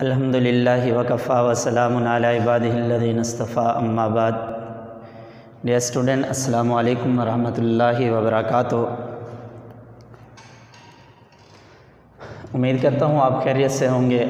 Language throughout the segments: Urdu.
الحمدللہ وکفی وسلام علی عبادہ الذین اصطفی اما بعد. ڈیئر اسٹوڈنٹ، السلام علیکم ورحمۃ اللہ وبرکاتہ. امید کرتا ہوں آپ خیریت سے ہوں گے.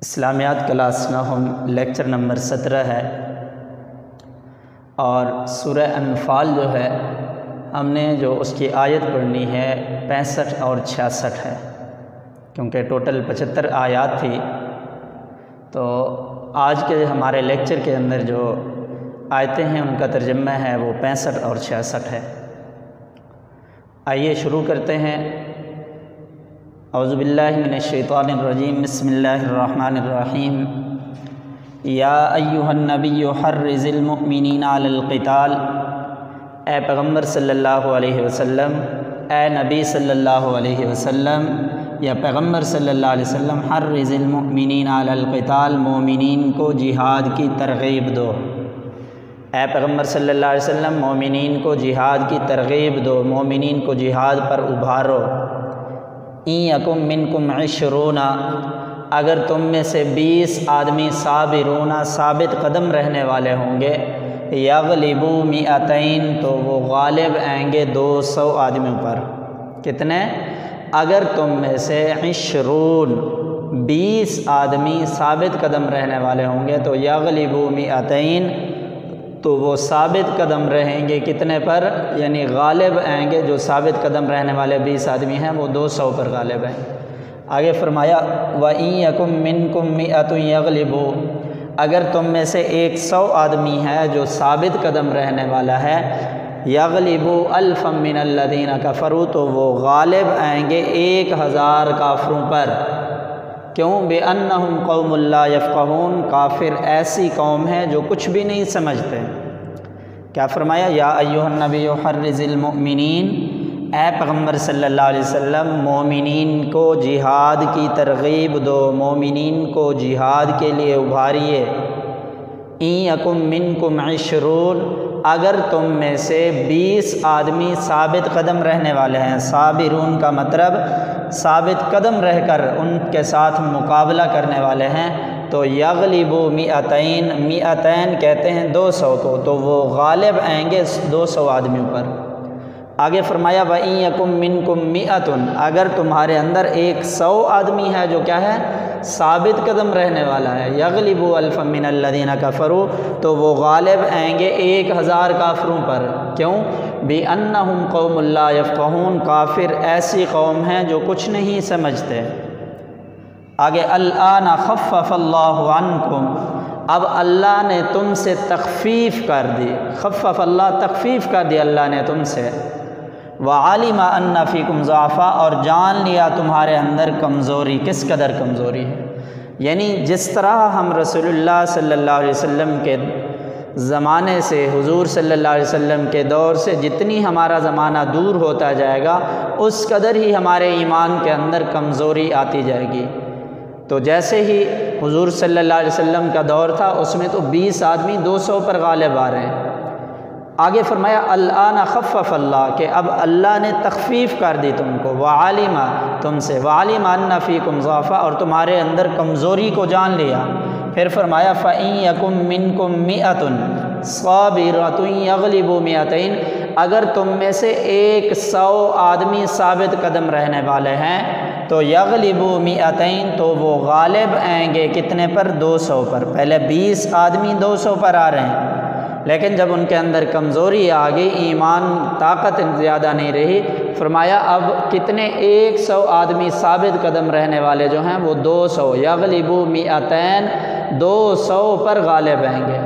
اسلامیات کلاس نہم لیکچر نمبر 17 ہے اور سورہ انفال جو ہے ہم نے جو اس کی آیت پڑھنی ہے 65 اور 66 ہے، کیونکہ ٹوٹل 75 آیات تھی. تو آج کے ہمارے لیکچر کے اندر جو آیتیں ہیں ان کا ترجمہ ہے وہ 65 اور 66 ہے. آئیے شروع کرتے ہیں. اعوذ باللہ من الشیطان الرجیم، بسم اللہ الرحمن الرحیم. یا ایھا النبی حرض المؤمنین علی القتال. اے پیغمبر صلی اللہ علیہ وسلم، اے نبی صلی اللہ علیہ وسلم یا پیغمبر صلی اللہ علیہ وسلم، حرض المؤمنین علی القتال، مومنین کو جہاد کی ترغیب دو. اے پیغمبر صلی اللہ علیہ وسلم، مومنین کو جہاد کی ترغیب دو، مومنین کو جہاد پر ابھارو. ان یکم منکم 20، اگر تم میں سے 20 آدمی صابرون، ثابت قدم رہنے والے ہوں گے، یغلبوا 200، تو وہ غالب آئیں گے 200 آدمیوں پر. کتنے؟ اگر تم میں سے 20 آدمی ثابت قدم رہنے والے ہوں گے تو یغلبوا 200، تو وہ ثابت قدم رہیں گے کتنے پر؟ یعنی غالب آئیں گے. جو ثابت قدم رہنے والے 20 آدمی ہیں وہ 200 پر غالب آئیں. آگے فرمایا وَإِن يَكُن مِّنكُم 100 يَغْلِبُوا، اگر تم میں سے 100 آدمی ہے جو ثابت قدم رہنے والا ہے، یغلبوا 1000 من الذین کفروا، تو وہ غالب آئیں گے 1000 کافروں پر. کیوں؟ بِأَنَّهُمْ قَوْمٌ لَا يَفْقَهُونَ، کافر ایسی قوم ہے جو کچھ بھی نہیں سمجھتے. کیا فرمایا؟ یا ایھا النبی حرض المؤمنین، اے پیغمبر صلی اللہ علیہ وسلم، مومنین کو جہاد کی ترغیب دو، مومنین کو جہاد کے لیے ابھاریے. ان یکم منکم 20، اگر تم میں سے 20 آدمی ثابت قدم رہنے والے ہیں. صابرون کا مطلب ثابت قدم رہ کر ان کے ساتھ مقابلہ کرنے والے ہیں. تو یغلبوا 200 کہتے ہیں 200 کو، تو وہ غالب آئیں گے 200 آدمیوں پر. آگے فرمایا وَإِن يَكُن مِّنكُم 100، اگر تمہارے اندر 100 آدمی ہے جو کیا ہے؟ ثابت قدم رہنے والا ہے. یغلبوا 1000 من الذین کفروا، تو وہ غالب آئیں گے 1000 کافروں پر. کیوں؟ بِأَنَّهُمْ قَوْمٌ لَا يَفْقَهُونَ، کافر ایسی قوم ہیں جو کچھ نہیں سمجھتے. آگے الآن خفف اللہ عنکم، اب اللہ نے تم سے تخفیف کر دی. خفف اللہ، تخفیف کر دی اللہ نے تم سے. وعلم ان فیکم ضعفا، اور جان لیا تمہارے اندر کمزوری، کس قدر کمزوری ہے. یعنی جس طرح ہم رسول اللہ صلی اللہ علیہ وسلم کے زمانے سے، حضور صلی اللہ علیہ وسلم کے دور سے جتنی ہمارا زمانہ دور ہوتا جائے گا اس قدر ہی ہمارے ایمان کے اندر کمزوری آتی جائے گی. تو جیسے ہی حضور صلی اللہ علیہ وسلم کا دور تھا اس میں تو 20 آدمی 200 پر غالب آ رہے ہیں. آگے فرمایا الآن خفف اللہ، کہ اب اللہ نے تخفیف کر دی تم کو. وعلم، تم سے، وعلم ان فیکم ضعفا، اور تمہارے اندر کمزوری کو جان لیا. پھر فرمایا فَإِن يَكُن مِّنكُم 100 صَابِرَةٌ يَغْلِبُوا 200، اگر تم میں سے 100 آدمی ثابت قدم رہنے والے ہیں تو یغلبوا 200، تو وہ غالب آئیں گے کتنے پر؟ 200 پر. پہلے 20 آدمی 200 پر آ رہے ہیں، لیکن جب ان کے اندر کمزوری آ گئی، ایمان طاقت زیادہ نہیں رہی، فرمایا اب کتنے؟ 100 آدمی ثابت قدم رہنے والے جو ہیں وہ 200. یغلبوا 200، 200 پر غالب آئیں گے.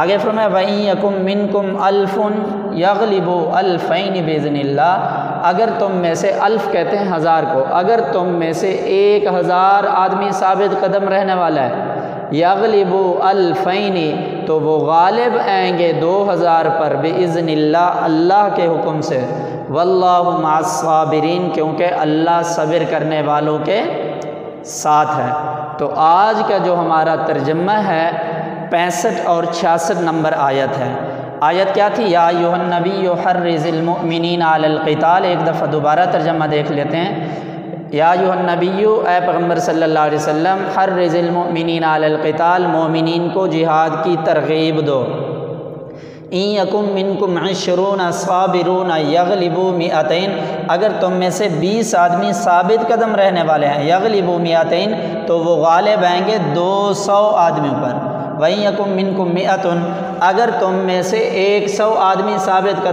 آگے فرمایا وَإِن يَكُن مِّنكُمْ 1000 يَغْلِبُوا 2000 بِإِذْنِ اللَّهِ، اگر تم میں سے 1000 کہتے ہیں 1000 کو، اگر تم میں سے 1000 آدمی ثابت قدم رہنے والا ہے، یغلبوا 2000، تو وہ غالب آئیں گے 2000 پر بِإِذْنِ اللَّهِ، اللہ کے حکم سے. وَاللَّهُ مَعَ الصَّابِرِينَ، کیونکہ اللہ صبر کرنے والوں کے ساتھ ہے. تو آج کا جو ہمارا ترجمہ ہے 65 اور 66 نمبر آیت ہے. آیت کیا تھی؟ یا ایھا النبی حرض المؤمنین علی القتال. ایک دفعہ دوبارہ ترجمہ دیکھ لیتے ہیں. یا ایھا النبی، اے پیغمبر صلی اللہ علیہ وسلم، حرض المؤمنین علی القتال، مومنین کو جہاد کی ترغیب دو۔ ان یکم منکم 20 صابرون یغلبوا 200، اگر تم میں سے 20 آدمی ثابت قدم رہنے والے ہیں، یغلبوا 200 تو وہ غالب آئیں گے 200 آدمیوں پر۔ وَإِن یکم منکم 100، اگر تم میں سے 100 آدمی ثابت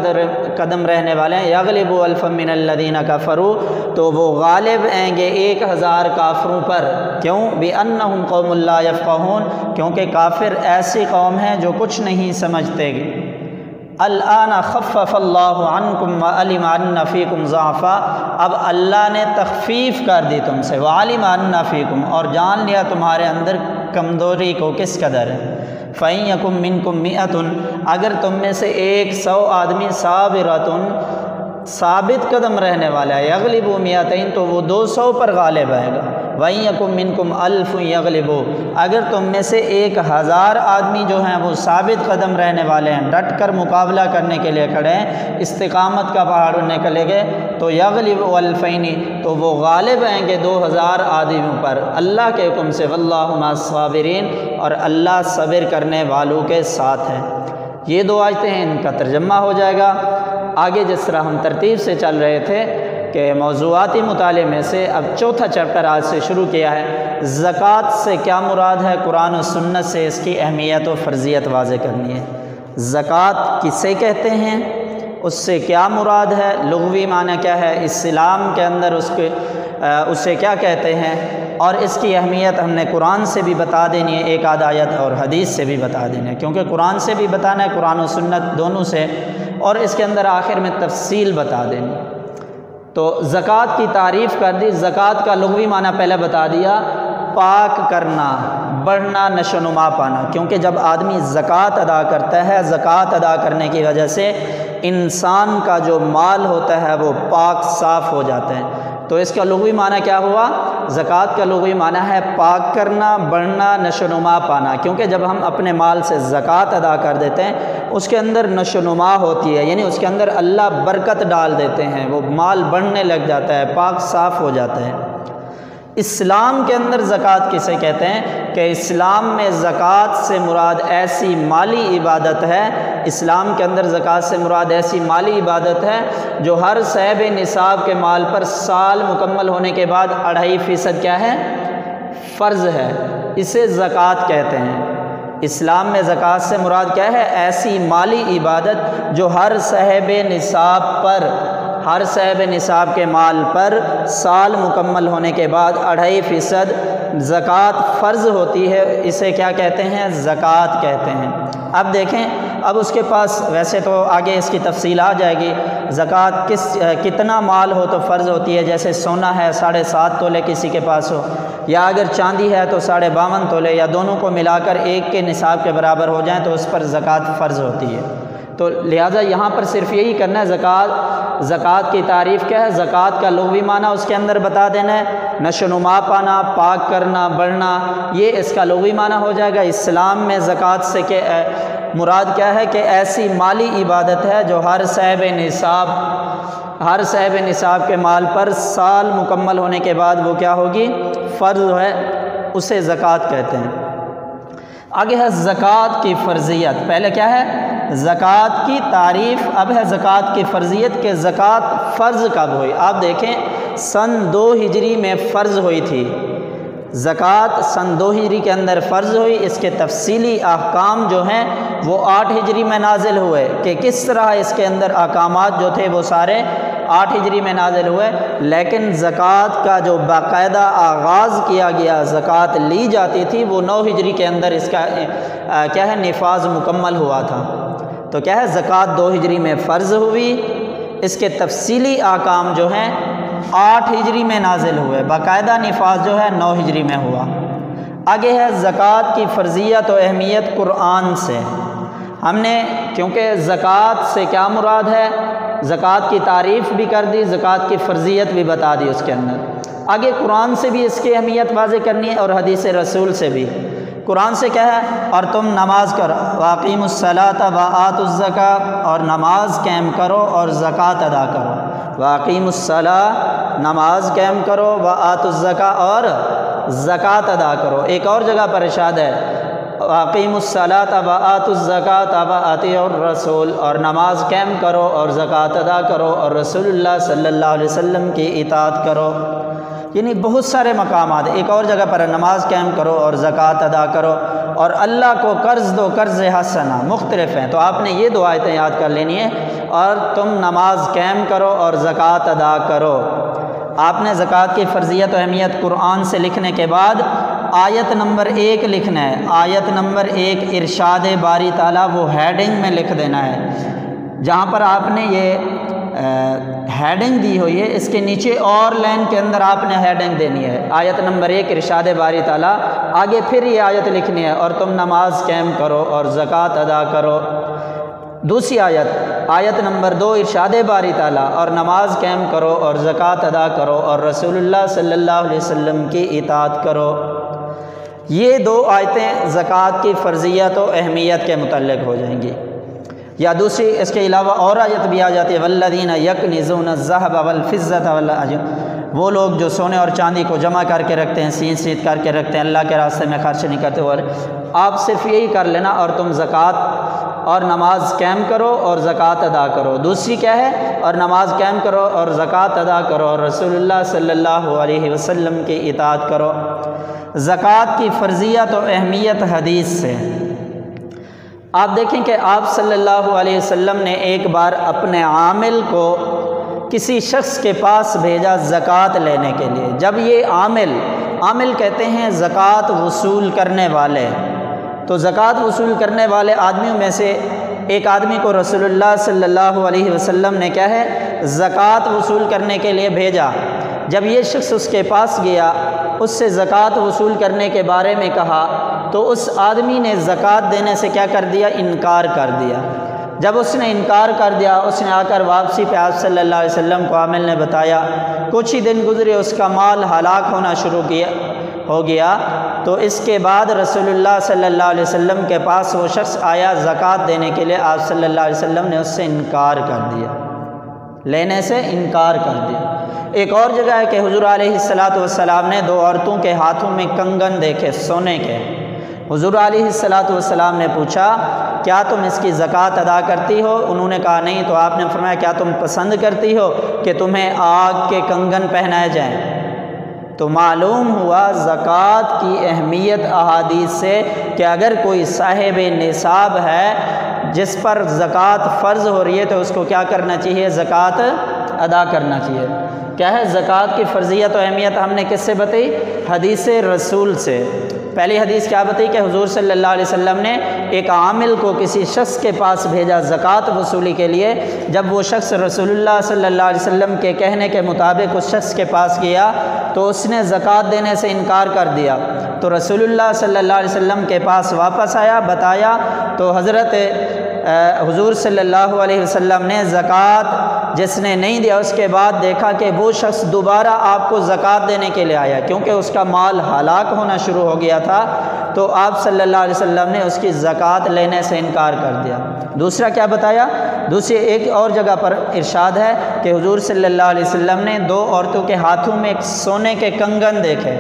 قدم رہنے والے ہیں، یغلبوا 1000 من الذین کفروا، تو وہ غالب آئیں گے 1000 کافروں پر۔ کیوں؟ بِأَنَّهُمْ قَوْمٌ لَا يَفْقَهُونَ، کیونکہ کافر ایسی قوم ہیں جو کچھ نہیں سمجھتے۔ الآن خفف اللہ عنکم وعلم ان فیکم ضعفا، اب اللہ نے تخفیف کر دی تم سے، وعلم ان فیکم، اور جان لیا تمہارے اندر کمزوری کو کس قدر ہے۔ فإن یکم منکم 100، اگر تم میں سے 100 آدمی صابرۃ، ثابت قدم رہنے والا ہے، یغلبوا 200 تو وہ 200 پر غالب آئے گا۔ وَإِن یکم منکم 1000 یغلبوا، اگر تم میں سے 1000 آدمی جو ہیں وہ ثابت قدم رہنے والے ہیں، ڈٹ کر مقابلہ کرنے کے لیے کھڑے ہیں، استقامت کا پہاڑ نکلے گئے، تو یغلبوا 2000 تو وہ غالب آئیں گے 2000 آدمیوں پر اللہ کے حکم سے۔ واللہ مع الصابرین، اور اللہ صبر کرنے والوں کے ساتھ ہے۔ یہ 2 آیتیں ہیں، ان کا ترجمہ ہو جائے گا۔ آگے جس طرح ہم ترتیب سے چل رہے تھے کہ موضوعاتی مطالعے میں سے اب چوتھا چیپٹر آج سے شروع کیا ہے۔ زکوٰۃ سے کیا مراد ہے؟ قرآن و سنت سے اس کی اہمیت و فرضیت واضح کرنی ہے۔ زکوٰۃ کسے کہتے ہیں؟ اس سے کیا مراد ہے؟ لغوی معنی کیا ہے؟ اسلام کے اندر اسے کیا کہتے ہیں؟ اور اس کی اہمیت ہم نے قرآن سے بھی بتا دینی ہے، ایک آدھ آیت، اور حدیث سے بھی بتا دینی ہے، کیونکہ قرآن سے بھی بتانا ہے، قرآن و سنت دونوں سے، اور اس کے اندر آخر میں تفصیل بتا دینی۔ تو زکوٰۃ کی تعریف کر دی۔ زکوٰۃ کا لغوی معنی پہلے بتا دیا، پاک کرنا، بڑھنا، نشو نما پانا، کیونکہ جب آدمی زکوٰۃ ادا کرتا ہے، زکوٰۃ ادا کرنے کی وجہ سے انسان کا جو مال ہوتا ہے وہ پاک صاف ہو جاتا ہے۔ تو اس کا لغوی معنی کیا ہوا؟ زکوٰۃ کا لغوی معنی ہے پاک کرنا، بڑھنا، نشو نما پانا، کیونکہ جب ہم اپنے مال سے زکوٰۃ ادا کر دیتے ہیں اس کے اندر نشو نما ہوتی ہے، یعنی اس کے اندر اللہ برکت ڈال دیتے ہیں، وہ مال بڑھنے لگ جاتا ہے، پاک صاف ہو جاتا ہے۔ اسلام کے اندر زکوٰۃ کسے کہتے ہیں؟ کہ اسلام میں زکوٰۃ سے مراد ایسی مالی عبادت ہے، اسلام کے اندر زکوٰۃ سے مراد ایسی مالی عبادت ہے جو ہر صاحب نصاب کے مال پر سال مکمل ہونے کے بعد 2.5% کیا ہے؟ فرض ہے، اسے زکوٰۃ کہتے ہیں۔ اسلام میں زکوٰۃ سے مراد کیا ہے؟ ایسی مالی عبادت جو ہر صاحب نصاب پر، ہر صاحب نصاب کے مال پر سال مکمل ہونے کے بعد 2.5% زکوٰۃ فرض ہوتی ہے، اسے کیا کہتے ہیں؟ زکوٰۃ کہتے ہیں۔ اب دیکھیں، اب اس کے پاس ویسے تو آگے اس کی تفصیل آ جائے گی، زکوٰۃ کتنا مال ہو تو فرض ہوتی ہے، جیسے سونا ہے 7.5 تولے کسی کے پاس ہو، یا اگر چاندی ہے تو 52.5 تولے، یا دونوں کو ملا کر ایک کے نصاب کے برابر ہو جائیں تو اس پر زکوٰۃ فرض ہوتی ہے۔ تو لہٰذا یہاں پر صرف یہی کرنا ہے، زکوٰۃ کی تعریف کیا ہے، زکوٰۃ کا لغوی معنی اس کے اندر بتا دینا ہے، نشو نما پانا، پاک کرنا، بڑھنا، یہ اس کا لغوی معنی ہو جائے گا۔ اسلام میں زکوٰۃ سے مراد کیا ہے؟ کہ ایسی مالی عبادت ہے جو ہر صاحب نصاب کے مال پر سال مکمل ہونے کے بعد وہ کیا ہوگی؟ فرض ہے، اسے زکوٰۃ کہتے ہیں۔ آگے ہے زکوٰۃ کی فرضیت۔ پہلے کیا ہے؟ زکوٰۃ کی تعریف، اب ہے زکوٰۃ کی فرضیت کہ زکوٰۃ فرض کب ہوئی۔ آپ دیکھیں، سن 2 ہجری میں فرض ہوئی تھی زکوٰۃ، سن 2 ہجری کے اندر فرض ہوئی۔ اس کے تفصیلی احکام جو ہیں وہ 8 ہجری میں نازل ہوئے، کہ کس طرح اس کے اندر احکامات جو تھے وہ سارے 8 ہجری میں نازل ہوئے، لیکن زکوٰۃ کا جو باقاعدہ آغاز کیا گیا، زکوٰۃ لی جاتی تھی، وہ 9 ہجری کے اندر اس کا کیا ہے؟ نفاذ مکمل ہوا تھا۔ تو کیا ہے؟ زکوٰۃ 2 ہجری میں فرض ہوئی، اس کے تفصیلی احکام جو ہیں 8 ہجری میں نازل ہوئے، باقاعدہ نفاذ جو ہے 9 ہجری میں ہوا۔ آگے ہے زکوٰۃ کی فرضیت و اہمیت قرآن سے۔ ہم نے کیونکہ زکوٰۃ سے کیا مراد ہے، زکوٰۃ کی تعریف بھی کر دی، زکوٰۃ کی فرضیت بھی بتا دی اس کے اندر۔ آگے قرآن سے بھی اس کی اہمیت واضح کرنی ہے اور حدیث رسول سے بھی۔ قرآن سے کیا ہے؟ اور تم نماز کرو، وَأَقِیمُوا الصَّلَاةَ وَآتُوا الزَّکَاةَ، اور نماز قائم کرو اور زکوٰۃ ادا کرو۔ واقیم الصلاۃ نماز قائم کرو، وآتوا الزکاۃ اور زکوٰۃ ادا کرو۔ ایک اور جگہ پر ارشاد ہے واقیم الصلاۃ وآتوا الزکاۃ وأطیعوا الرسول، اور نماز قائم کرو اور زکوٰۃ ادا کرو اور رسول اللہ صلی اللہ علیہ وسلم کی اطاعت کرو۔ یعنی بہت سارے مقامات، ایک اور جگہ پر نماز قائم کرو اور زکوٰۃ ادا کرو اور اللہ کو قرض دو قرض حسنہ، مختلف ہیں، تو آپ نے یہ دو آیتیں یاد کر لینی ہے۔ اور تم نماز قائم کرو اور زکوٰۃ ادا کرو۔ آپ نے زکوٰۃ کی فرضیت و اہمیت قرآن سے لکھنے کے بعد آیت نمبر 1 لکھنا ہے۔ آیت نمبر 1 ارشاد باری تعالیٰ، وہ ہیڈنگ میں لکھ دینا ہے۔ جہاں پر آپ نے یہ ہیڈنگ دی ہوئی ہے، اس کے نیچے اور لائن کے اندر آپ نے ہیڈنگ دینی ہے۔ آیت نمبر 1 ارشاد باری تعالیٰ، آگے پھر یہ آیت لکھنی ہے اور تم نماز قائم کرو اور زکوٰۃ ادا کرو۔ دوسری آیت نمبر 2 ارشاد باری تعالیٰ، اور نماز قائم کرو اور زکوٰۃ ادا کرو اور رسول اللہ صلی اللہ علیہ وسلم کی اطاعت کرو۔ یہ دو آیتیں زکوٰۃ کی فرضیت و اہمیت کے متعلق ہو جائیں گی۔ یا دوسری اس کے علاوہ اور آیت بھی آ جاتی ہے والذین یکنزون الذھب والفضة، وہ لوگ جو سونے اور چاندی کو جمع کر کے رکھتے ہیں، سینت کر کے رکھتے ہیں، اللہ کے راستے میں خرچ نہیں کرتے۔ اور آپ صرف یہی کر لینا اور تم زکوٰۃ اور نماز قائم کرو اور زکوٰۃ ادا کرو۔ دوسری کیا ہے؟ اور نماز قائم کرو اور زکوٰۃ ادا کرو اور رسول اللہ صلی اللہ علیہ وسلم کی اطاعت کرو۔ زکوٰۃ کی فرضیت و اہمیت حدیث سے آپ دیکھیں کہ آپ صلی اللہ علیہ وسلم نے ایک بار اپنے عامل کو کسی شخص کے پاس بھیجا زکوٰۃ لینے کے لیے۔ جب یہ عامل کہتے ہیں زکوٰۃ وصول کرنے والے، تو زکوٰۃ وصول کرنے والے آدمیوں میں سے ایک آدمی کو رسول اللہ صلی اللہ علیہ وسلم نے کیا ہے زکوٰۃ وصول کرنے کے لیے بھیجا۔ جب یہ شخص اس کے پاس گیا، اس سے زکوٰۃ وصول کرنے کے بارے میں کہا، تو اس آدمی نے زکوٰۃ دینے سے کیا کر دیا؟ انکار کر دیا۔ جب اس نے انکار کر دیا، اس نے آ کر واپسی پہ آپ صلی اللہ علیہ وسلم کو عامل نے بتایا، کچھ ہی دن گزرے اس کا مال ہلاک ہونا شروع ہو گیا، تو اس کے بعد رسول اللہ صلی اللہ علیہ وسلم کے پاس وہ شخص آیا زکوٰۃ دینے کے لیے، آپ صلی اللہ علیہ وسلم نے اس سے انکار کر دیا، لینے سے انکار کر دیا۔ ایک اور جگہ ہے کہ حضور علیہ السلام نے دو عورتوں کے ہاتھوں میں کنگن دیکھے سونے کے۔ حضور علیہ السلام نے پوچھا کیا تم اس کی زکوٰۃ ادا کرتی ہو؟ انہوں نے کہا نہیں، تو آپ نے فرمایا کیا تم پسند کرتی ہو کہ تمہیں آگ کے کنگن پہنائے جائیں؟ تو معلوم ہوا زکوٰۃ کی اہمیت احادیث سے کہ اگر کوئی صاحب نصاب ہے جس پر زکوٰۃ فرض ہو رہی ہے تو اس کو کیا کرنا چاہیے؟ زکوٰۃ ادا کرنا چاہیے۔ کیا ہے زکوٰۃ کی فرضیت و اہمیت ہم نے کس سے بتائی؟ حدیث رسول سے۔ پہلی حدیث کیا بتائی کہ حضور صلی اللہ علیہ وسلم نے ایک عامل کو کسی شخص کے پاس بھیجا زکوٰۃ وصولی کے لیے۔ جب وہ شخص رسول اللہ صلی اللہ علیہ وسلم کے کہنے کے مطابق اس شخص کے پاس گیا تو اس نے زکوٰۃ دینے سے انکار کر دیا، تو رسول اللہ صلی اللہ علیہ وسلم کے پاس واپس آیا، بتایا، تو حضرت حضور صلی اللہ علیہ وسلم نے زکوٰۃ جس نے نہیں دیا اس کے بعد دیکھا کہ وہ شخص دوبارہ آپ کو زکوٰۃ دینے کے لیے آیا، کیونکہ اس کا مال ہلاک ہونا شروع ہو گیا تھا، تو آپ صلی اللہ علیہ وسلم نے اس کی زکوٰۃ لینے سے انکار کر دیا۔ دوسرا کیا بتایا؟ دوسری ایک اور جگہ پر ارشاد ہے کہ حضور صلی اللہ علیہ وسلم نے دو عورتوں کے ہاتھوں میں ایک سونے کے کنگن دیکھے،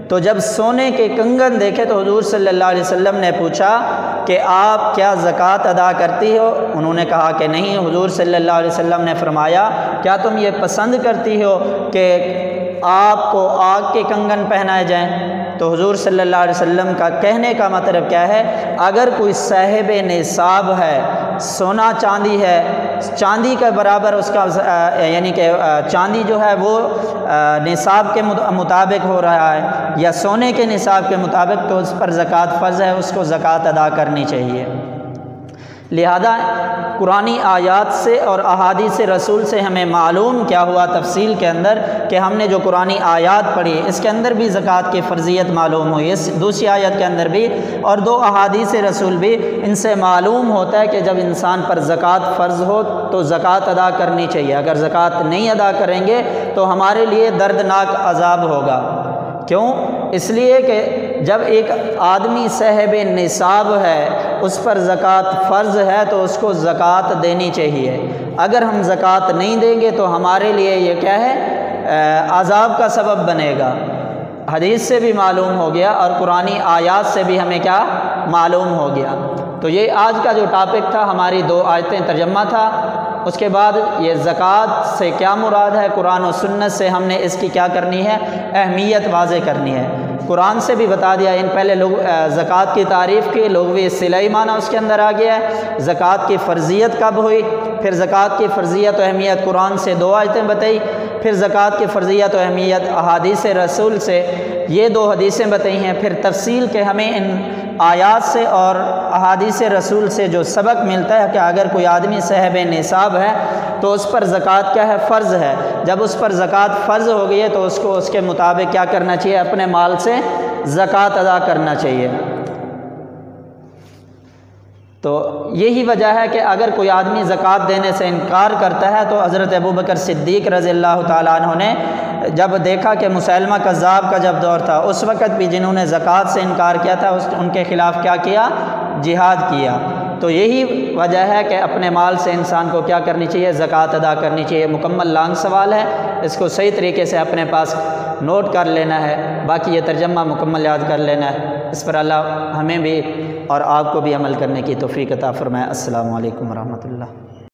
تو جب سونے کے کنگن دیکھے تو حضور صلی اللہ علیہ وسلم نے پوچھا کہ آپ کیا زکوٰۃ ادا کرتی ہو؟ انہوں نے کہا کہ نہیں۔ حضور صلی اللہ علیہ وسلم نے فرمایا کیا تم یہ پسند کرتی ہو کہ آپ کو آگ کے کنگن پہنائے جائیں؟ تو حضور صلی اللہ علیہ وسلم کا کہنے کا مطلب کیا ہے؟ اگر کوئی صاحب نصاب ہے، سونا چاندی ہے، چاندی کے برابر اس کا یعنی کہ چاندی جو ہے وہ نصاب کے مطابق ہو رہا ہے یا سونے کے نصاب کے مطابق، تو اس پر زکوٰۃ فرض ہے، اس کو زکوٰۃ ادا کرنی چاہیے۔ لہذا قرآنی آیات سے اور احادیث رسول سے ہمیں معلوم کیا ہوا تفصیل کے اندر کہ ہم نے جو قرآنی آیات پڑھی اس کے اندر بھی زکوٰۃ کی فرضیت معلوم ہوئی، اس دوسری آیت کے اندر بھی، اور دو احادیث رسول بھی، ان سے معلوم ہوتا ہے کہ جب انسان پر زکوٰۃ فرض ہو تو زکوٰۃ ادا کرنی چاہیے۔ اگر زکوٰۃ نہیں ادا کریں گے تو ہمارے لیے دردناک عذاب ہوگا۔ کیوں؟ اس لیے کہ جب ایک آدمی صاحب نصاب ہے اس پر زکوٰۃ فرض ہے تو اس کو زکوٰۃ دینی چاہیے۔ اگر ہم زکوٰۃ نہیں دیں گے تو ہمارے لیے یہ کیا ہے، عذاب کا سبب بنے گا۔ حدیث سے بھی معلوم ہو گیا اور قرآنی آیات سے بھی ہمیں کیا معلوم ہو گیا۔ تو یہ آج کا جو ٹاپک تھا، ہماری 2 آیتیں ترجمہ تھا۔ اس کے بعد یہ زکوٰۃ سے کیا مراد ہے، قرآن و سنت سے ہم نے اس کی کیا کرنی ہے، اہمیت واضح کرنی ہے۔ قرآن سے بھی بتا دیا، ان پہلے لوگ زکوٰۃ کی تعریف کی، لغوی اصطلاحی معنی اس کے اندر آ گیا ہے۔ زکوٰۃ کی فرضیت کب ہوئی، پھر زکوٰۃ کی فرضیت و اہمیت قرآن سے 2 آیتیں بتائی، پھر زکوٰۃ کی فرضیت و اہمیت احادیث رسول سے یہ 2 حدیثیں بتائی ہیں۔ پھر تفصیل کے ہمیں ان آیات سے اور احادیث رسول سے جو سبق ملتا ہے کہ اگر کوئی آدمی صاحب نصاب ہے تو اس پر زکوٰۃ کیا ہے، فرض ہے۔ جب اس پر زکوٰۃ فرض ہو گئی ہے تو اس کو اس کے مطابق کیا کرنا چاہیے، اپنے مال سے زکوٰۃ ادا کرنا چاہیے۔ تو یہی وجہ ہے کہ اگر کوئی آدمی زکوٰۃ دینے سے انکار کرتا ہے تو حضرت ابوبکر صدیق رضی اللہ تعالیٰ عنہ نے جب دیکھا کہ مسیلمہ کذاب کا جب دور تھا، اس وقت بھی جنہوں نے زکوٰۃ سے انکار کیا تھا ان کے خلاف کیا کیا، جہاد کیا۔ تو یہی وجہ ہے کہ اپنے مال سے انسان کو کیا کرنی چاہیے، زکوٰۃ ادا کرنی چاہیے۔ مکمل لانگ سوال ہے، اس کو صحیح طریقے سے اپنے پاس نوٹ کر لینا ہے، باقی یہ ترجمہ مکمل یاد کر لینا ہے۔ اس پر اللہ ہمیں بھی اور آپ کو بھی عمل کرنے کی توفیق عطا فرمائے۔ السلام علیکم ورحمۃ اللہ۔